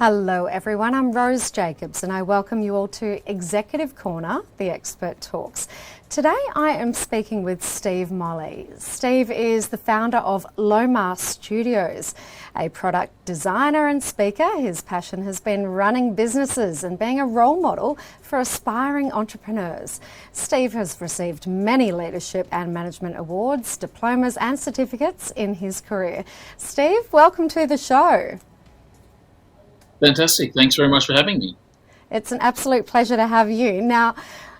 Hello everyone, I'm Rose Jacobs and I welcome you all to Executive Corner, the Expert Talks. Today I am speaking with Steve Molloy. Steve is the founder of Loma Studios, a product designer and speaker. His passion has been running businesses and being a role model for aspiring entrepreneurs. Steve has received many leadership and management awards, diplomas and certificates in his career. Steve, welcome to the show. Fantastic. Thanks very much for having me. It's an absolute pleasure to have you. Now,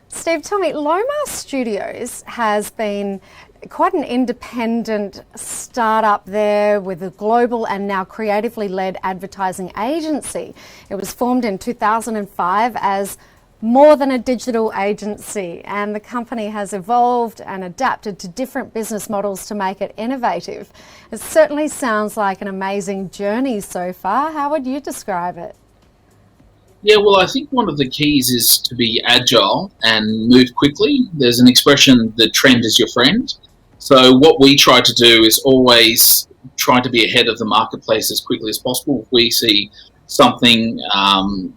Steve, tell me, Loma Studios has been quite an independent startup there with a global and now creatively led advertising agency. It was formed in 2005 as more than a digital agency, and the company has evolved and adapted to different business models to make it innovative. It certainly sounds like an amazing journey so far. How would you describe it? Yeah, well, I think one of the keys is to be agile and move quickly. There's an expression, the trend is your friend. So what we try to do is always try to be ahead of the marketplace as quickly as possible. If we see something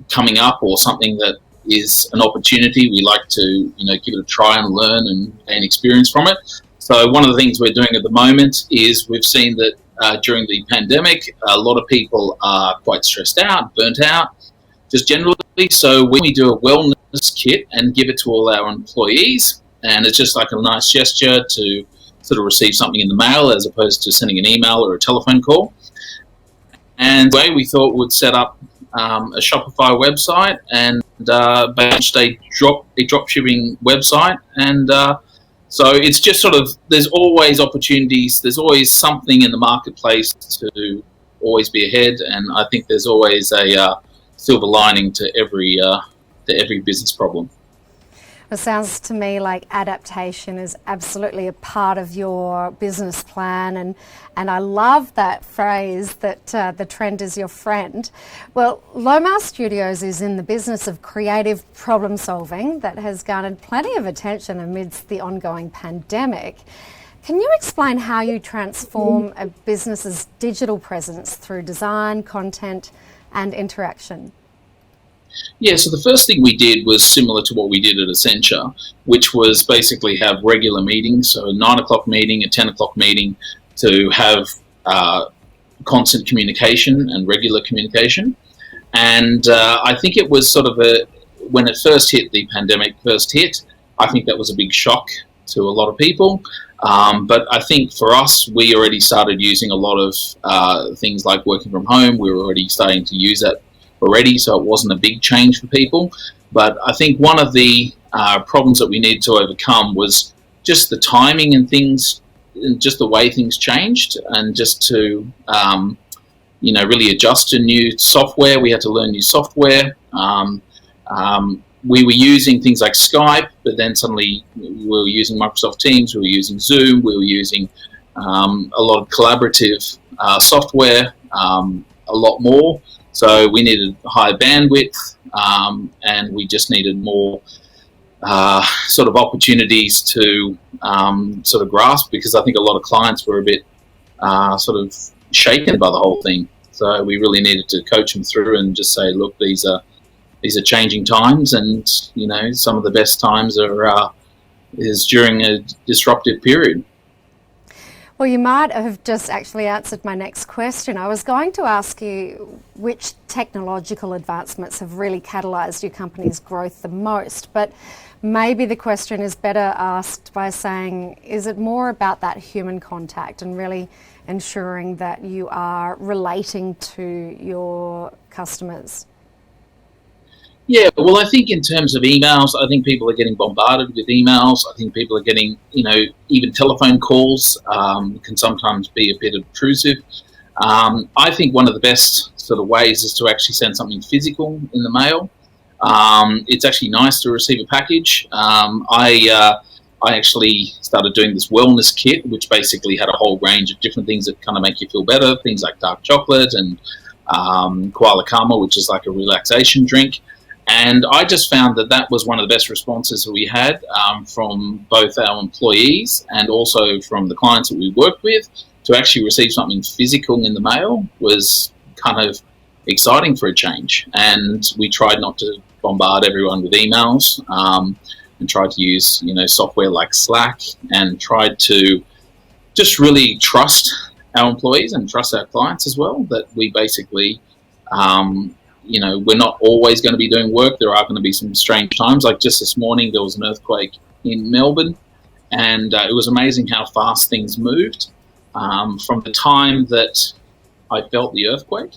coming up or something that is an opportunity, we like to give it a try and learn and gain experience from it. So one of the things we're doing at the moment is we've seen that during the pandemic, a lot of people are quite stressed out, burnt out, just generally. So we do a wellness kit and give it to all our employees, and it's just like a nice gesture to sort of receive something in the mail as opposed to sending an email or a telephone call. And the way we thought we'd set up a Shopify website and launched a drop shipping website, and so it's just sort of, there's always opportunities, there's always something in the marketplace to always be ahead, and I think there's always a silver lining to every business problem. It sounds to me like adaptation is absolutely a part of your business plan, and I love that phrase that the trend is your friend. Well, Loma Studios is in the business of creative problem solving that has garnered plenty of attention amidst the ongoing pandemic. Can you explain how you transform a business's digital presence through design, content and interaction? Yeah, so the first thing we did was similar to what we did at Accenture, which was basically have regular meetings, so a 9 o'clock meeting, a 10 o'clock meeting, to have constant communication and regular communication. And I think it was sort of when it first hit, the pandemic first hit, I think that was a big shock to a lot of people. But I think for us, we already started using a lot of things like working from home. We were already starting to use that already, so it wasn't a big change for people. But I think one of the problems that we needed to overcome was just the timing and things, and just the way things changed, and just to really adjust to new software. We had to learn new software. We were using things like Skype, but then suddenly we were using Microsoft Teams, we were using Zoom, we were using a lot of collaborative software, a lot more. So we needed higher bandwidth, and we just needed more sort of opportunities to sort of grasp, because I think a lot of clients were a bit sort of shaken by the whole thing. So we really needed to coach them through and just say, look, these are changing times, and some of the best times is during a disruptive period. Well, you might have just actually answered my next question. I was going to ask you which technological advancements have really catalysed your company's growth the most, but maybe the question is better asked by saying, is it more about that human contact and really ensuring that you are relating to your customers? Yeah, well, I think in terms of emails, I think people are getting bombarded with emails. I think people are getting, even telephone calls can sometimes be a bit obtrusive. I think one of the best sort of ways is to actually send something physical in the mail. It's actually nice to receive a package. I actually started doing this wellness kit, which basically had a whole range of different things that kind of make you feel better, things like dark chocolate and koala karma, which is like a relaxation drink. And I just found that was one of the best responses that we had from both our employees and also from the clients that we worked with. To actually receive something physical in the mail was kind of exciting for a change. And we tried not to bombard everyone with emails, and tried to use, software like Slack, and tried to just really trust our employees and trust our clients as well, that we basically, we're not always going to be doing work. There are going to be some strange times. Like just this morning, there was an earthquake in Melbourne, and it was amazing how fast things moved. From the time that I felt the earthquake,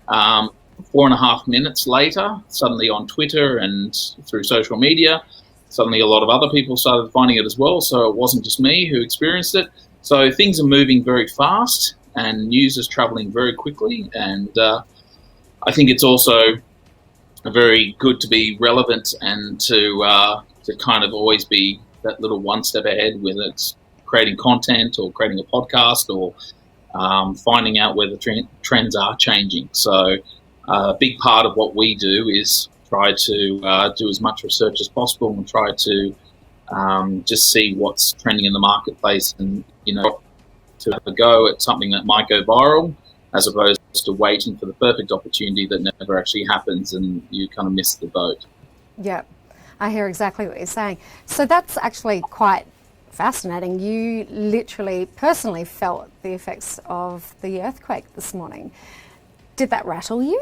4.5 minutes later, suddenly on Twitter and through social media, suddenly a lot of other people started finding it as well. So it wasn't just me who experienced it. So things are moving very fast, and news is traveling very quickly. And I think it's also very good to be relevant and to kind of always be that little one step ahead, whether it's creating content or creating a podcast or finding out where the trends are changing. So a big part of what we do is try to do as much research as possible and try to just see what's trending in the marketplace, and to have a go at something that might go viral, as opposed to waiting for the perfect opportunity that never actually happens and you kind of miss the boat. Yeah, I hear exactly what you're saying. So that's actually quite fascinating. You literally personally felt the effects of the earthquake this morning. Did that rattle you?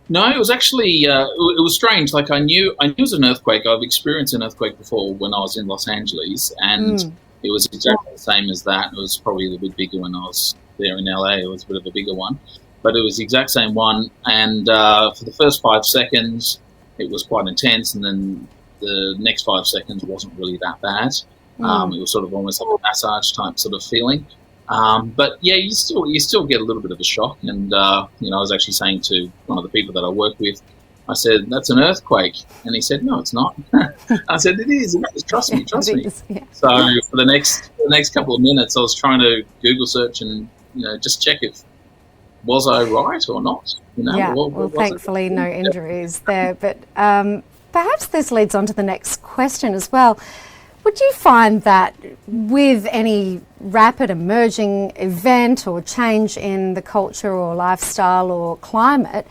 No, it was actually, it was strange. Like I knew it was an earthquake. I've experienced an earthquake before when I was in Los Angeles, and it was exactly the same as that. It was probably a little bit bigger when I was there in LA. It was a bit of a bigger one, but it was the exact same one. And for the first 5 seconds, it was quite intense, and then the next 5 seconds wasn't really that bad. It was sort of almost like a massage type sort of feeling. But yeah, you still get a little bit of a shock. And I was actually saying to one of the people that I work with, I said, "That's an earthquake," and he said, "No, it's not." I said, "It is. Trust me." Yeah. So for the next couple of minutes, I was trying to Google search and just check if was I right or not. Yeah. Well, thankfully, no injuries there. But perhaps this leads on to the next question as well. Would you find that with any rapid emerging event or change in the culture or lifestyle or climate,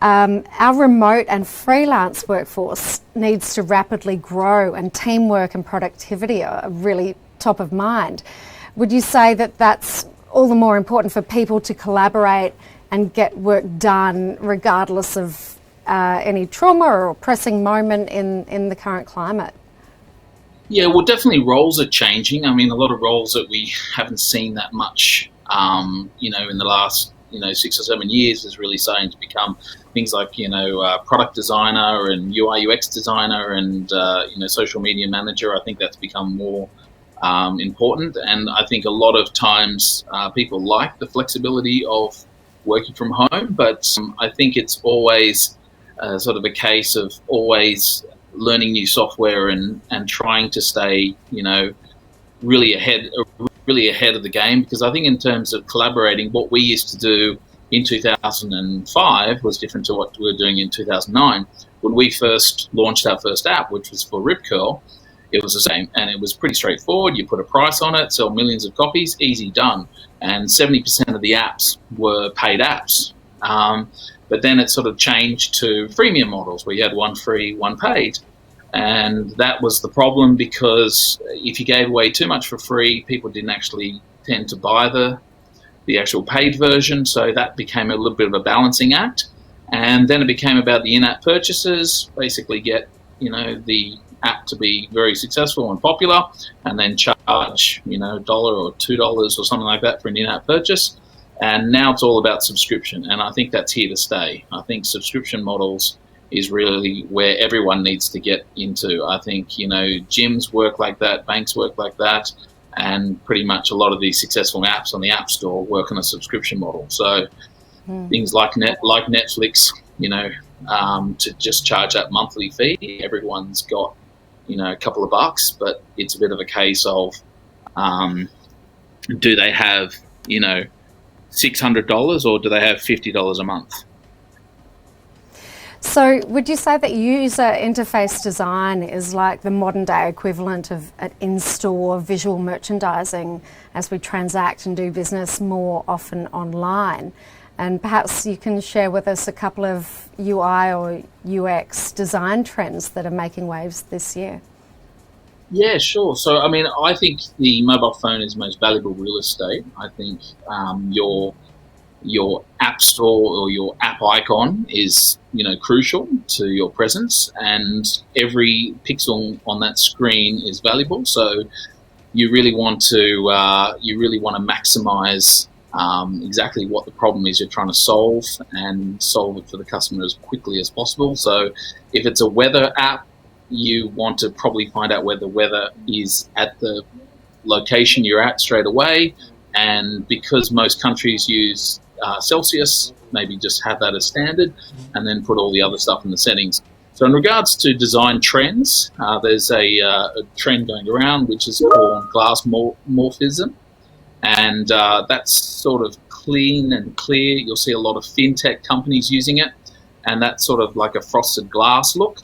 our remote and freelance workforce needs to rapidly grow, and teamwork and productivity are really top of mind? Would you say that that's all the more important for people to collaborate and get work done regardless of any trauma or pressing moment in the current climate? Yeah, well, definitely roles are changing. I mean, a lot of roles that we haven't seen that much, in the last, 6 or 7 years is really starting to become things like, product designer and UI UX designer and, social media manager. I think that's become more important. And I think a lot of times people like the flexibility of working from home, but I think it's always sort of a case of always learning new software and trying to stay, really ahead of the game. Because I think in terms of collaborating, what we used to do in 2005 was different to what we were doing in 2009. When we first launched our first app, which was for Rip Curl, it was the same, and it was pretty straightforward. You put a price on it, sell millions of copies, easy done. And 70% of the apps were paid apps. But then it sort of changed to freemium models where you had one free, one paid. And that was the problem, because if you gave away too much for free, people didn't actually tend to buy the actual paid version. So that became a little bit of a balancing act. And then it became about the in-app purchases, basically get, the app to be very successful and popular, and then charge, $1 or $2 or something like that for an in-app purchase. And now it's all about subscription, and I think that's here to stay. I think subscription models is really where everyone needs to get into. I think, gyms work like that, banks work like that, and pretty much a lot of these successful apps on the App Store work on a subscription model. So things like Netflix, to just charge that monthly fee, everyone's got, a couple of bucks, but it's a bit of a case of do they have, $600 or do they have $50 a month? So would you say that user interface design is like the modern day equivalent of in-store visual merchandising as we transact and do business more often online? And perhaps you can share with us a couple of UI or UX design trends that are making waves this year. Yeah, sure. So, I mean, I think the mobile phone is most valuable real estate. I think your app store or your app icon is, crucial to your presence, and every pixel on that screen is valuable. So, you really want to maximize exactly what the problem is you're trying to solve, and solve it for the customer as quickly as possible. So, if it's a weather app, you want to probably find out where the weather is at the location you're at straight away. And because most countries use Celsius, maybe just have that as standard, and then put all the other stuff in the settings. So in regards to design trends, there's a trend going around which is called glass morphism. And that's sort of clean and clear. You'll see a lot of fintech companies using it, and that's sort of like a frosted glass look.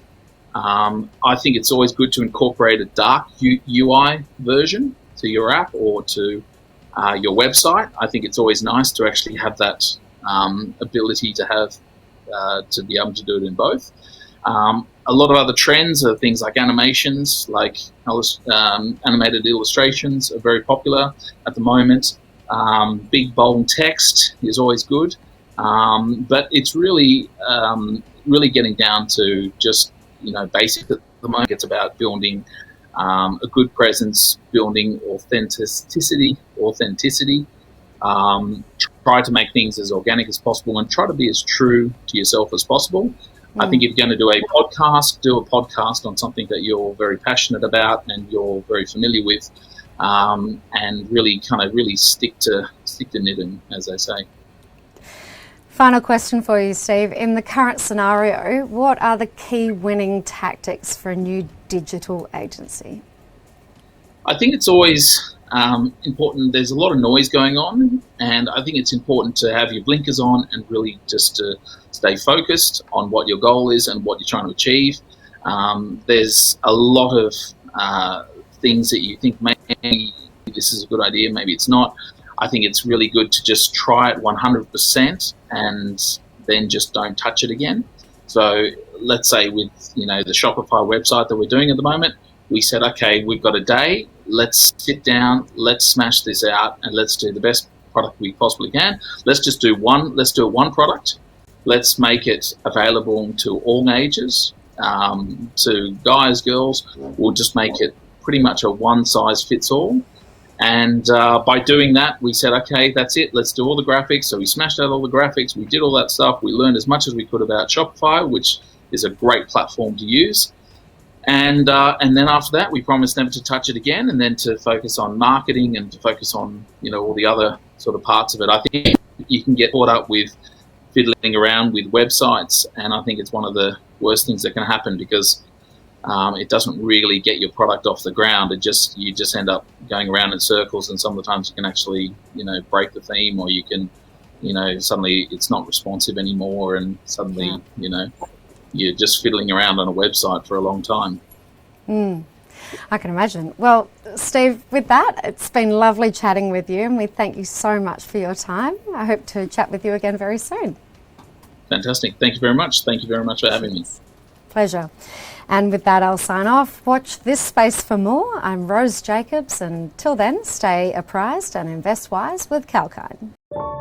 I think it's always good to incorporate a dark UI version to your app or to your website. I think it's always nice to actually have that ability to have to be able to do it in both. A lot of other trends are things like animations, like animated illustrations are very popular at the moment. Big bold text is always good, but it's really getting down to just basic at the moment. It's about building a good presence, building authenticity. Try to make things as organic as possible, and try to be as true to yourself as possible. I think if you're going to do a podcast, do a podcast on something that you're very passionate about and you're very familiar with, and really stick to knitting, as they say. Final question for you, Steve. In the current scenario, what are the key winning tactics for a new digital agency? I think it's always important. There's a lot of noise going on, and I think it's important to have your blinkers on and really just to stay focused on what your goal is and what you're trying to achieve. There's a lot of things that you think maybe this is a good idea, maybe it's not. I think it's really good to just try it 100% and then just don't touch it again. So let's say with the Shopify website that we're doing at the moment, we said, okay, we've got a day, let's sit down, let's smash this out, and let's do the best product we possibly can. Let's do it one product. Let's make it available to all ages, to guys, girls. We'll just make it pretty much a one size fits all. And by doing that, we said, okay, that's it. Let's do all the graphics. So we smashed out all the graphics. We did all that stuff. We learned as much as we could about Shopify, which is a great platform to use. And then after that, we promised never to touch it again, and then to focus on marketing and to focus on all the other sort of parts of it. I think you can get caught up with fiddling around with websites, and I think it's one of the worst things that can happen, because it doesn't really get your product off the ground. You just end up going around in circles, and some of the times you can actually break the theme, or you can suddenly it's not responsive anymore, and suddenly you're just fiddling around on a website for a long time. I can imagine. Well, Steve, with that, it's been lovely chatting with you, and we thank you so much for your time. I hope to chat with you again very soon. Fantastic. Thank you very much. Thank you very much for having me. Pleasure. And with that, I'll sign off. Watch this space for more. I'm Rose Jacobs, and till then, stay apprised and invest wise with 𝐾𝐞 𝐌𝐞𝐝.